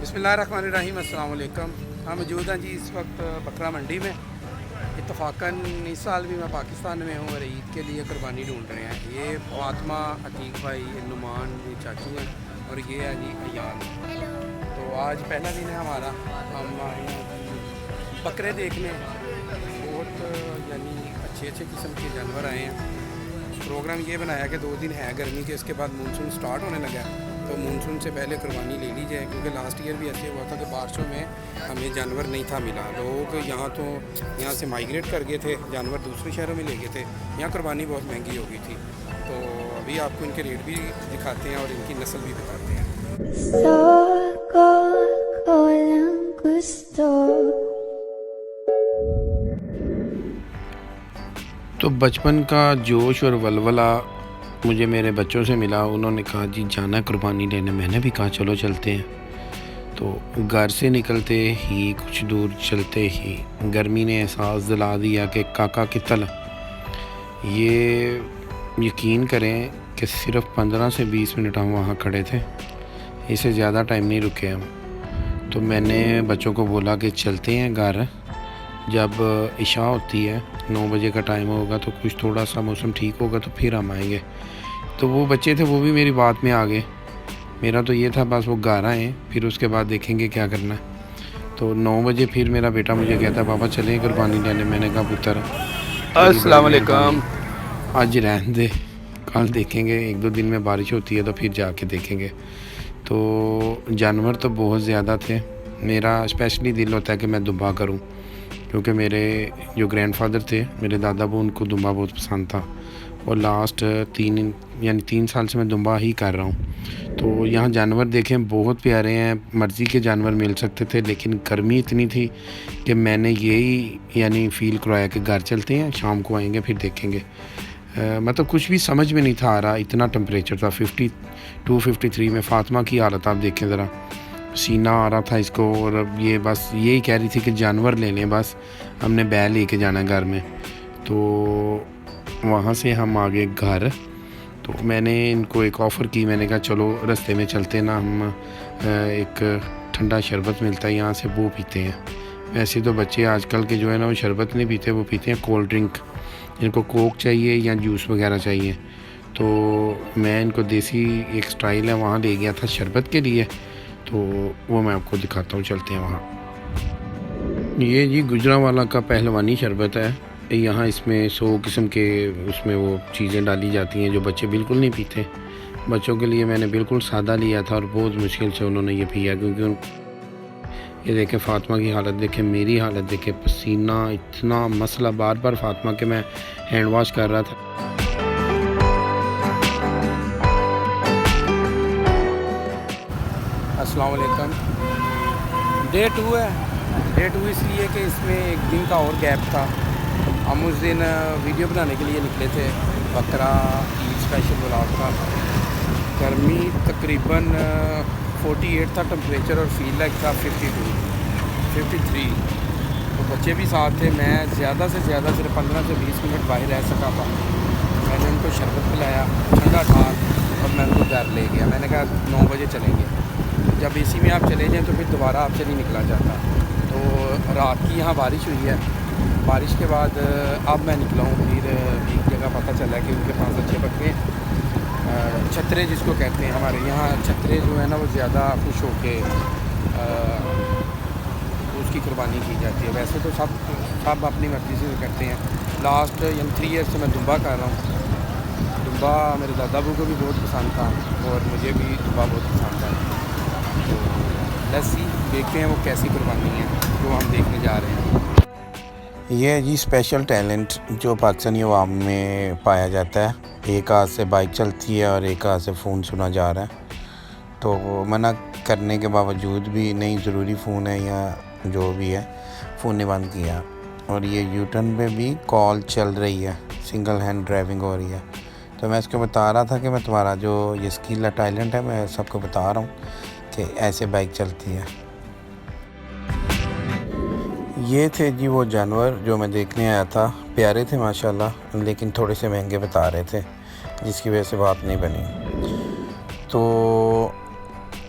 बिस्मिल्लाहिर्रहमानिर्रहीम। अस्सलाम वालेकुम। हम मौजूद हैं जी इस वक्त बकरा मंडी में। इत्तफाकन इस साल भी मैं पाकिस्तान में हूँ और ईद के लिए कुर्बानी ढूंढ रहे हैं। ये फातिमा, अतीक भाई, नुमान ये चाचू हैं और ये है जी अयान। तो आज पहला दिन है हमारा। हम आए हैं बकरे देखने। बहुत यानी अच्छे अच्छे किस्म के जानवर आए हैं। प्रोग्राम ये बनाया कि 2 दिन है गर्मी के, इसके बाद मानसून स्टार्ट होने लगा है, तो मानसून से पहले कुर्बानी ले ली जाए, क्योंकि लास्ट ईयर भी ऐसे हुआ था कि बारिशों में हमें जानवर नहीं था मिला। लोग यहाँ से माइग्रेट कर गए थे, जानवर दूसरे शहरों में ले गए थे। यहाँ कुर्बानी बहुत महंगी हो गई थी। तो अभी आपको इनके रेट भी दिखाते हैं और इनकी नस्ल भी बताते हैं। तो बचपन का जोश और वलवला मुझे मेरे बच्चों से मिला। उन्होंने कहा जी जाना कुर्बानी लेने। मैंने भी कहा चलो चलते हैं। तो घर से निकलते ही कुछ दूर चलते ही गर्मी ने एहसास दिला दिया कि काका की तल। ये यकीन करें कि सिर्फ 15 से 20 मिनट हम वहाँ खड़े थे, इससे ज़्यादा टाइम नहीं रुके हम। तो मैंने बच्चों को बोला कि चलते हैं घर, जब इशा होती है 9 बजे का टाइम होगा तो कुछ थोड़ा सा मौसम ठीक होगा तो फिर हम आएंगे। तो वो बच्चे थे, वो भी मेरी बात में आ गए। मेरा तो ये था बस वो घर आए, फिर उसके बाद देखेंगे क्या करना है। तो 9 बजे फिर मेरा बेटा मुझे कहता पापा चलें कुर्बानी लेने। मैंने कहा पुत्र अस्सलाम वालेकुम, आज रहने दे, कल देखेंगे। 1-2 दिन में बारिश होती है तो फिर जाके देखेंगे। तो जानवर तो बहुत ज़्यादा थे। मेरा स्पेशली दिल होता है कि मैं दुम्बा करूं, क्योंकि मेरे जो ग्रैंडफादर थे, मेरे दादा वो, उनको दुम्बा बहुत पसंद था। और लास्ट 3 साल से मैं दुम्बा ही कर रहा हूँ। तो यहाँ जानवर देखें बहुत प्यारे हैं, मर्ज़ी के जानवर मिल सकते थे, लेकिन गर्मी इतनी थी कि मैंने यही यानी फ़ील करवाया कि घर चलते हैं, शाम को आएंगे फिर देखेंगे। मतलब कुछ भी समझ में नहीं था आ रहा, इतना टेम्परेचर था। 52-53 में। फातिमा की हालत आप देखें ज़रा, सीना आ रहा था इसको। और अब ये बस यही कह रही थी कि जानवर ले लें, बस हमने बैल लेके जाना है घर में। तो वहाँ से हम आ गए घर। तो मैंने इनको एक ऑफ़र की, मैंने कहा चलो रास्ते में चलते ना, हम एक ठंडा शरबत मिलता है यहाँ से, वो पीते हैं। वैसे तो बच्चे आजकल के जो है ना वो शरबत नहीं पीते, वो पीते हैं कोल्ड ड्रिंक। इनको कोक चाहिए या जूस वगैरह चाहिए। तो मैं इनको देसी एक स्टाइल है वहाँ ले गया था शरबत के लिए, तो वो मैं आपको दिखाता हूँ, चलते हैं वहाँ। ये जी गुजरांवाला का पहलवानी शरबत है। यहाँ इसमें 100 किस्म के उसमें वो चीज़ें डाली जाती हैं जो बच्चे बिल्कुल नहीं पीते। बच्चों के लिए मैंने बिल्कुल सादा लिया था और बहुत मुश्किल से उन्होंने ये पिया, क्योंकि ये देखें फातिमा की हालत देखें, मेरी हालत देखें, पसीना इतना मसला, बार बार फातिमा के मैं हैंड वॉश कर रहा था। अस्सलाम वालेकुम। डे 2 है। डे 2 इसलिए कि इसमें एक दिन का और गैप था। हम उस दिन वीडियो बनाने के लिए निकले थे, बकरा ईद स्पेशल ब्लॉग था। गर्मी तकरीबन 48 था टेम्परेचर और फील लाइक था 52-53। तो बच्चे भी साथ थे। मैं ज़्यादा से ज़्यादा सिर्फ 15 से 20 मिनट बाहर रह सका था। मैंने उनको शरबत पिलाया, ठंडा था, और मैं उनको घर ले गया। मैंने कहा 9 बजे चलेंगे। जब एसी में आप चले जाएँ तो फिर दोबारा आपसे नहीं निकला जाता। तो रात की यहाँ बारिश हुई है। बारिश के बाद अब मैं निकला हूँ। फिर एक जगह पता चला कि उनके पास अच्छे बकरे, छतरे जिसको कहते हैं, हमारे यहाँ छतरे जो है ना वो ज़्यादा खुश होके उसकी कुर्बानी की जाती है। वैसे तो सब अपनी मर्ज़ी से करते हैं। लास्ट 3 ईयर से मैं दुम्बा कर रहा हूँ। दुम्बा मेरे दादा बू को भी बहुत पसंद था और मुझे भी दुम्बा बहुत पसंद है। तो लेट्स सी, देखते हैं वो कैसी कुर्बानी है जो हम देखने जा रहे हैं। ये है जी स्पेशल टैलेंट जो पाकिस्तानी अवाम में पाया जाता है। एक हाथ से बाइक चलती है और एक हाथ से फ़ोन सुना जा रहा है। तो मना करने के बावजूद भी नहीं, ज़रूरी फ़ोन है या जो भी है, फ़ोन ने बंद किया। और ये यू टर्न पे भी कॉल चल रही है, सिंगल हैंड ड्राइविंग हो रही है। तो मैं इसको बता रहा था कि मैं तुम्हारा जो ये स्किल है, टैलेंट है, मैं सबको बता रहा हूँ कि ऐसे बाइक चलती है। ये थे जी वो जानवर जो मैं देखने आया था। प्यारे थे माशाल्लाह, लेकिन थोड़े से महंगे बता रहे थे, जिसकी वजह से बात नहीं बनी। तो